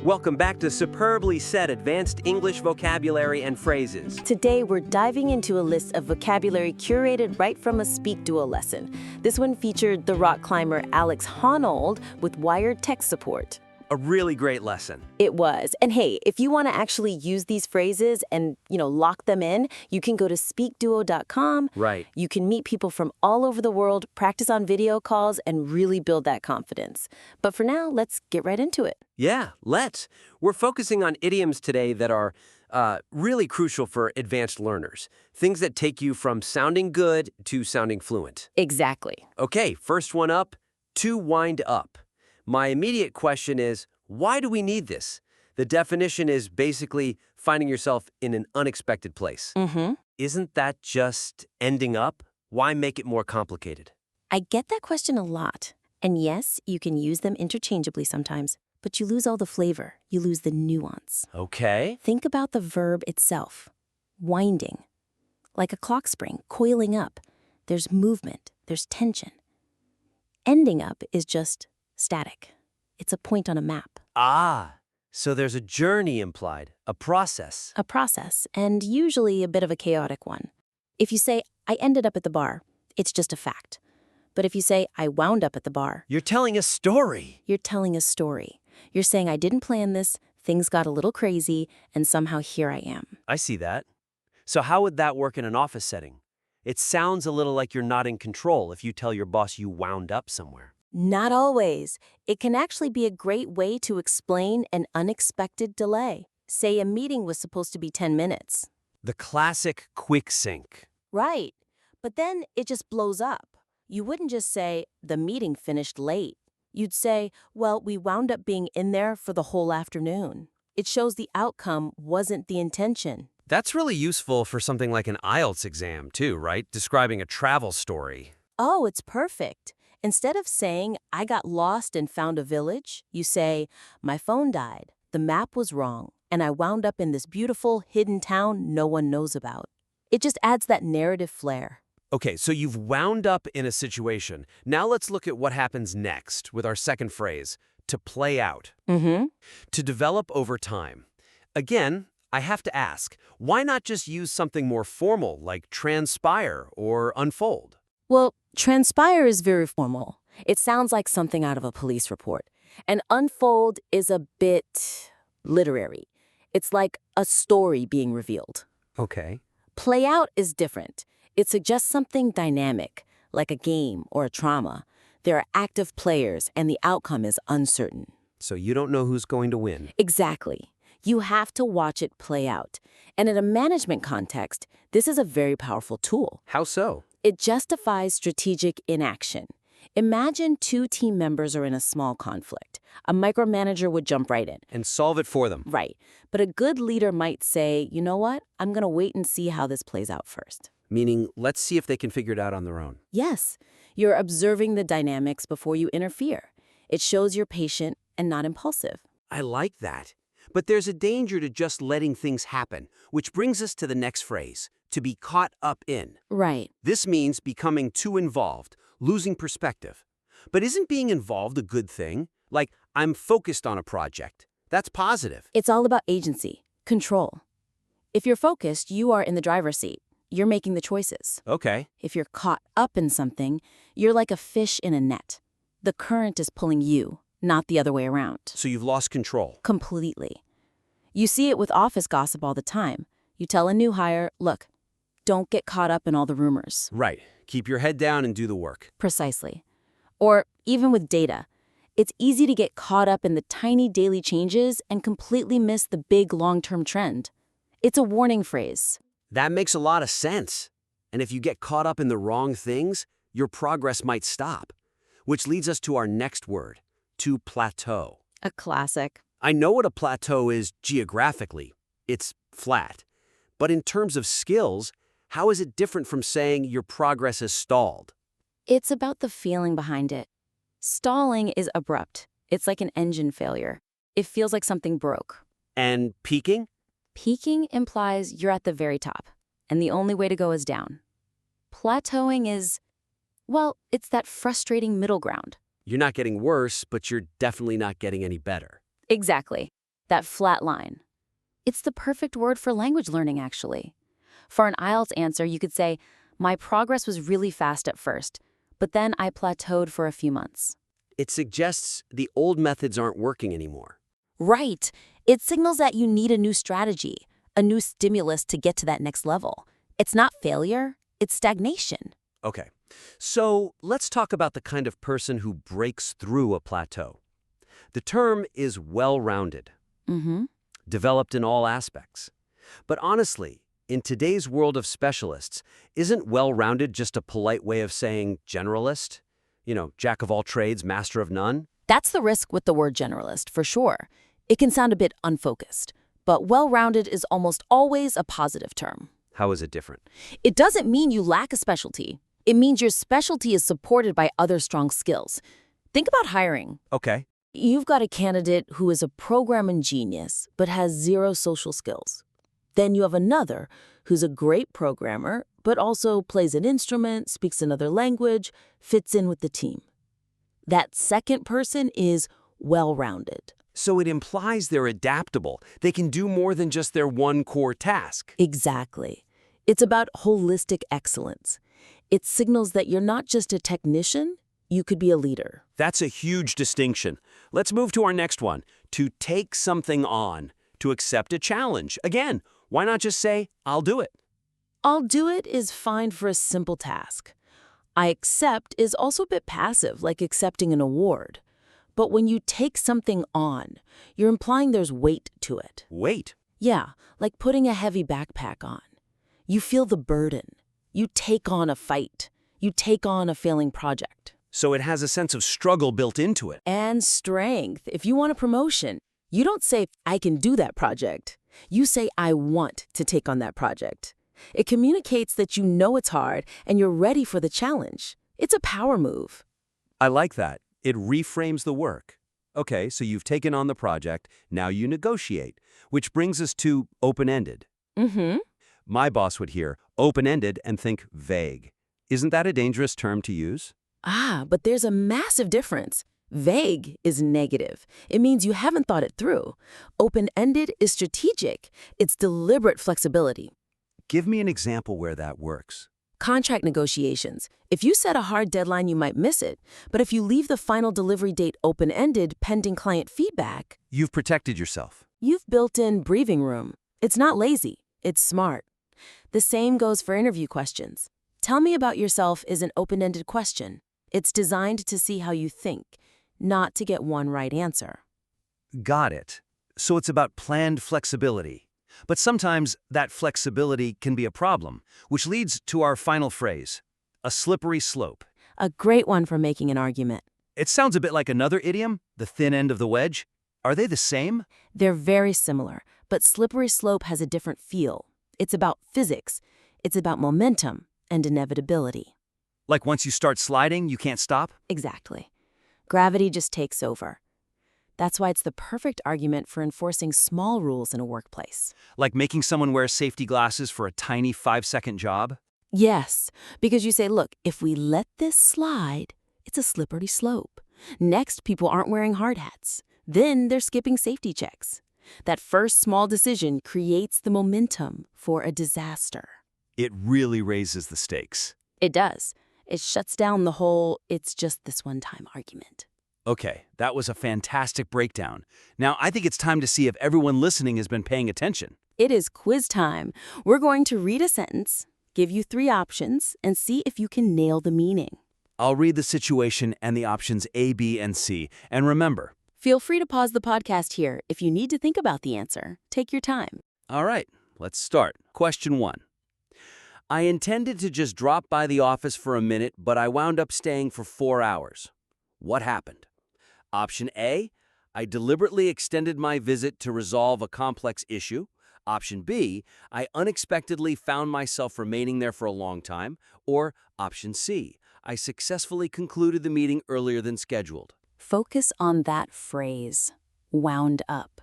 Welcome back to Superbly Said Advanced English Vocabulary and Phrases. Today, we're diving into a list of vocabulary curated right from a SpeakDuo lesson. This one featured the rock climber Alex Honnold with wired text support. A really great lesson. It was. And hey, if you want to actually use these phrases and, lock them in, you can go to SpeakDuo.com. Right. You can meet people from all over the world, practice on video calls, and really build that confidence. But for now, let's get right into it. Yeah, let's. We're focusing on idioms today that are really crucial for advanced learners. Things that take you from sounding good to sounding fluent. Exactly. Okay, first one up, to wind up. My immediate question is, why do we need this? The definition is basically finding yourself in an unexpected place. Isn't that just ending up? Why make it more complicated? I get that question a lot. And yes, you can use them interchangeably sometimes, but you lose all the flavor. You lose the nuance. Okay. Think about the verb itself. Winding. Like a clock spring, coiling up. There's movement. There's tension. Ending up is just static. It's a point on a map. Ah, so there's a journey implied, a process. A process, and usually a bit of a chaotic one. If you say, I ended up at the bar, it's just a fact. But if you say, I wound up at the bar, You're telling a story. you're telling a story. You're saying, I didn't plan this, things got a little crazy, and somehow here I am. I see that. So how would that work in an office setting? It sounds a little like you're not in control if you tell your boss you wound up somewhere. Not always. It can actually be a great way to explain an unexpected delay. Say a meeting was supposed to be 10 minutes. The classic quick sync. Right. But then it just blows up. You wouldn't just say, the meeting finished late. You'd say, well, we wound up being in there for the whole afternoon. It shows the outcome wasn't the intention. That's really useful for something like an IELTS exam too, right? Describing a travel story. Oh, it's perfect. Instead of saying, I got lost and found a village, you say, my phone died, the map was wrong, and I wound up in this beautiful, hidden town no one knows about. It just adds that narrative flair. Okay, so you've wound up in a situation. Now let's look at what happens next with our second phrase, to play out. To develop over time. Again, I have to ask, why not just use something more formal like transpire or unfold? Well, transpire is very formal. It sounds like something out of a police report. And unfold is a bit literary. It's like a story being revealed. Okay. Play out is different. It suggests something dynamic, like a game or a trauma. There are active players, and the outcome is uncertain. So you don't know who's going to win. Exactly. You have to watch it play out. And in a management context, this is a very powerful tool. How so? It justifies strategic inaction. Imagine two team members are in a small conflict. A micromanager would jump right in. And solve it for them. Right. But a good leader might say, you know what? I'm going to wait and see how this plays out first. Meaning, let's see if they can figure it out on their own. Yes. You're observing the dynamics before you interfere. It shows you're patient and not impulsive. I like that. But there's a danger to just letting things happen, which brings us to the next phrase, to be caught up in. Right. This means becoming too involved, losing perspective. But isn't being involved a good thing? Like, I'm focused on a project. That's positive. It's all about agency, control. If you're focused, you are in the driver's seat. You're making the choices. Okay. If you're caught up in something, you're like a fish in a net. The current is pulling you, not the other way around. So you've lost control. Completely. You see it with office gossip all the time. You tell a new hire, look, don't get caught up in all the rumors. Right. Keep your head down and do the work. Precisely. Or even with data. It's easy to get caught up in the tiny daily changes and completely miss the big long-term trend. It's a warning phrase. That makes a lot of sense. And if you get caught up in the wrong things, your progress might stop. Which leads us to our next word, to plateau. A classic. I know what a plateau is geographically. It's flat. But in terms of skills, how is it different from saying your progress is stalled? It's about the feeling behind it. Stalling is abrupt. It's like an engine failure. It feels like something broke. And peaking? Peaking implies you're at the very top, and the only way to go is down. Plateauing is, well, it's that frustrating middle ground. You're not getting worse, but you're definitely not getting any better. Exactly. That flat line. It's the perfect word for language learning, actually. For an IELTS answer, you could say, my progress was really fast at first, but then I plateaued for a few months. It suggests the old methods aren't working anymore. Right. It signals that you need a new strategy, a new stimulus to get to that next level. It's not failure, it's stagnation. Okay, so let's talk about the kind of person who breaks through a plateau. The term is well-rounded, developed in all aspects. But honestly, in today's world of specialists, isn't well-rounded just a polite way of saying generalist? Jack of all trades, master of none? That's the risk with the word generalist, for sure. It can sound a bit unfocused, but well-rounded is almost always a positive term. How is it different? It doesn't mean you lack a specialty. It means your specialty is supported by other strong skills. Think about hiring. Okay. You've got a candidate who is a programming genius but has zero social skills. Then you have another who's a great programmer but also plays an instrument, speaks another language, fits in with the team. That second person is well-rounded. So it implies they're adaptable. They can do more than just their one core task. Exactly. It's about holistic excellence. It signals that you're not just a technician, you could be a leader. That's a huge distinction. Let's move to our next one. To take something on. To accept a challenge. Again, why not just say, I'll do it? I'll do it is fine for a simple task. I accept is also a bit passive, like accepting an award. But when you take something on, you're implying there's weight to it. Weight? Yeah, like putting a heavy backpack on. You feel the burden. You take on a fight. You take on a failing project. So it has a sense of struggle built into it. And strength. If you want a promotion, you don't say, I can do that project. You say, I want to take on that project. It communicates that you know it's hard and you're ready for the challenge. It's a power move. I like that. It reframes the work. Okay, so you've taken on the project, now you negotiate, which brings us to open-ended. My boss would hear open-ended and think vague. Isn't that a dangerous term to use? But there's a massive difference. Vague is negative. It means you haven't thought it through. Open-ended is strategic. It's deliberate flexibility. Give me an example where that works. Contract negotiations. If you set a hard deadline, you might miss it. But if you leave the final delivery date open-ended pending client feedback, You've protected yourself. you've built in breathing room. It's not lazy. It's smart. The same goes for interview questions. Tell me about yourself is an open-ended question. It's designed to see how you think, not to get one right answer. Got it. So it's about planned flexibility. But sometimes that flexibility can be a problem, which leads to our final phrase, a slippery slope. A great one for making an argument. It sounds a bit like another idiom, the thin end of the wedge. Are they the same? They're very similar, but slippery slope has a different feel. It's about physics. It's about momentum and inevitability. Like once you start sliding, you can't stop? Exactly. Gravity just takes over. That's why it's the perfect argument for enforcing small rules in a workplace. Like making someone wear safety glasses for a tiny 5-second job? Yes, because you say, look, if we let this slide, it's a slippery slope. Next, people aren't wearing hard hats. Then they're skipping safety checks. That first small decision creates the momentum for a disaster. It really raises the stakes. It does. It shuts down the whole, it's just this one time argument. Okay, that was a fantastic breakdown. Now, I think it's time to see if everyone listening has been paying attention. It is quiz time. We're going to read a sentence, give you 3 options, and see if you can nail the meaning. I'll read the situation and the options A, B, and C. And remember, Feel free to pause the podcast here if you need to think about the answer. Take your time. all right, let's start. Question 1. I intended to just drop by the office for a minute, but I wound up staying for 4 hours. What happened? Option A, I deliberately extended my visit to resolve a complex issue. Option B, I unexpectedly found myself remaining there for a long time. Or option C, I successfully concluded the meeting earlier than scheduled. Focus on that phrase, wound up.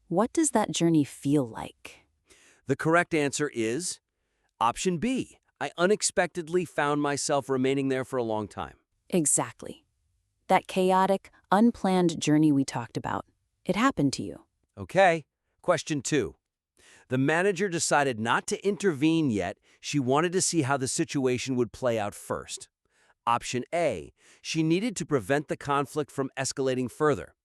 What does that journey feel like? The correct answer is option B, I unexpectedly found myself remaining there for a long time. Exactly. That chaotic, unplanned journey we talked about. It happened to you. Okay. Question 2. The manager decided not to intervene yet. She wanted to see how the situation would play out first. Option A, she needed to prevent the conflict from escalating further.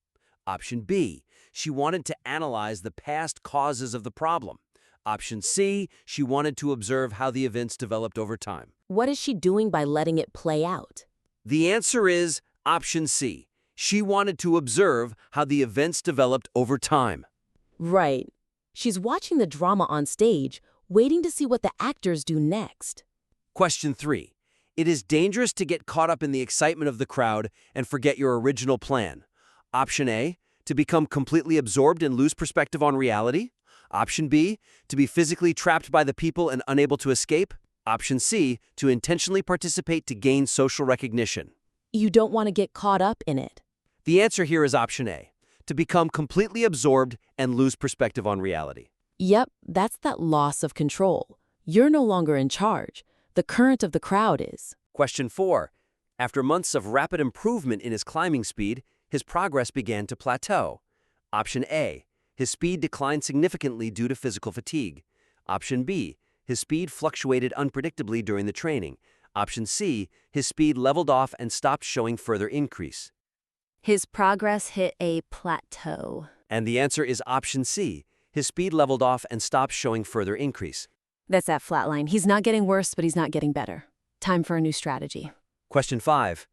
Option B, she wanted to analyze the past causes of the problem. Option C, she wanted to observe how the events developed over time. What is she doing by letting it play out? The answer is option C. She wanted to observe how the events developed over time. Right. She's watching the drama on stage, waiting to see what the actors do next. Question 3. It is dangerous to get caught up in the excitement of the crowd and forget your original plan. Option A, to become completely absorbed and lose perspective on reality. Option B, to be physically trapped by the people and unable to escape. Option C, to intentionally participate to gain social recognition. You don't want to get caught up in it. The answer here is option A, to become completely absorbed and lose perspective on reality. Yep, that's that loss of control. You're no longer in charge. The current of the crowd is. Question 4. After months of rapid improvement in his climbing speed, his progress began to plateau. Option A, his speed declined significantly due to physical fatigue. Option B, his speed fluctuated unpredictably during the training. Option C, his speed leveled off and stopped showing further increase. His progress hit a plateau. And the answer is option C, his speed leveled off and stopped showing further increase. That's that flat line. He's not getting worse, but he's not getting better. Time for a new strategy. Question 5.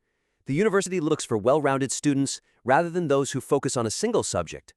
The university looks for well-rounded students rather than those who focus on a single subject.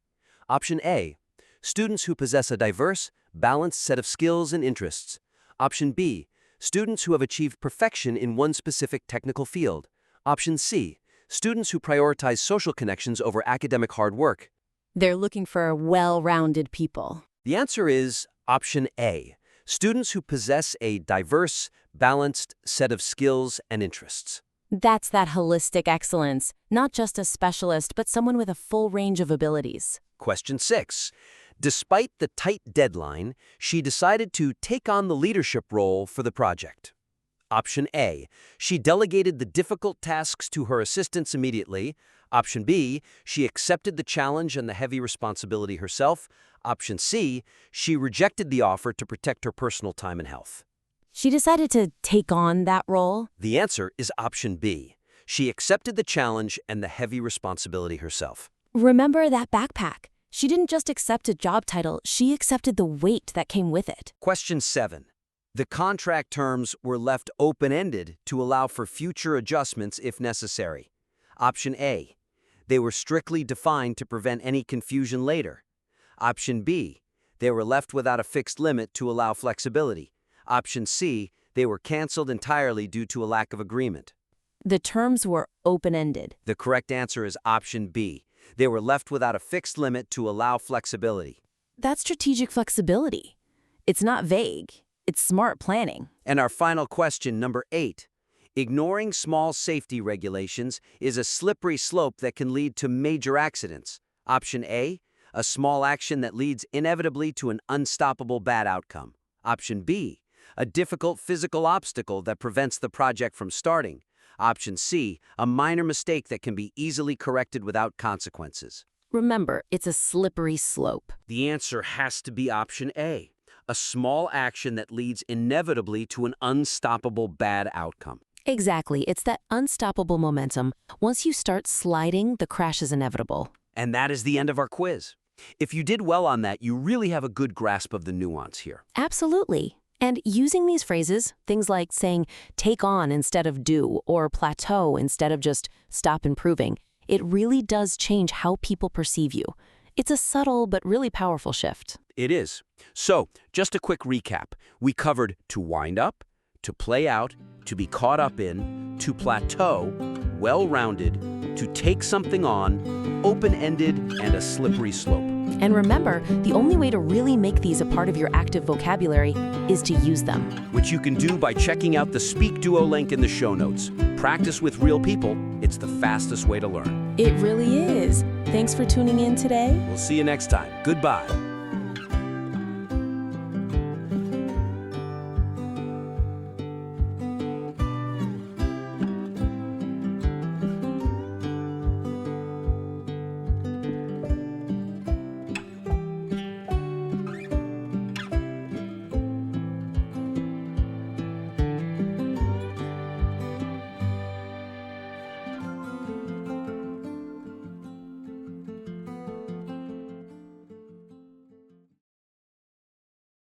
Option A, students who possess a diverse, balanced set of skills and interests. Option B, students who have achieved perfection in one specific technical field. Option C, students who prioritize social connections over academic hard work. They're looking for well-rounded people. The answer is option A, students who possess a diverse, balanced set of skills and interests. That's that holistic excellence, not just a specialist, but someone with a full range of abilities. Question 6. Despite the tight deadline, she decided to take on the leadership role for the project. Option A, she delegated the difficult tasks to her assistants immediately. Option B, she accepted the challenge and the heavy responsibility herself. Option C, she rejected the offer to protect her personal time and health. She decided to take on that role. The answer is option B. She accepted the challenge and the heavy responsibility herself. Remember that backpack? She didn't just accept a job title, she accepted the weight that came with it. Question 7. The contract terms were left open-ended to allow for future adjustments if necessary. Option A, they were strictly defined to prevent any confusion later. Option B, they were left without a fixed limit to allow flexibility. Option C, they were canceled entirely due to a lack of agreement. The terms were open-ended. The correct answer is option B. They were left without a fixed limit to allow flexibility. That's strategic flexibility. It's not vague. It's smart planning. And our final question, number 8. Ignoring small safety regulations is a slippery slope that can lead to major accidents. Option A, a small action that leads inevitably to an unstoppable bad outcome. Option B, a difficult physical obstacle that prevents the project from starting. Option C, a minor mistake that can be easily corrected without consequences. Remember, it's a slippery slope. The answer has to be option A, a small action that leads inevitably to an unstoppable bad outcome. Exactly. It's that unstoppable momentum. Once you start sliding, the crash is inevitable. And that is the end of our quiz. If you did well on that, you really have a good grasp of the nuance here. Absolutely. And using these phrases, things like saying take on instead of do, or plateau instead of just stop improving, it really does change how people perceive you. It's a subtle but really powerful shift. It is. So, just a quick recap. We covered to wind up, to play out, to be caught up in, to plateau, well-rounded, to take something on, open-ended, and a slippery slope. And remember, the only way to really make these a part of your active vocabulary is to use them. Which you can do by checking out the SpeakDuo link in the show notes. Practice with real people. It's the fastest way to learn. It really is. Thanks for tuning in today. We'll see you next time. Goodbye.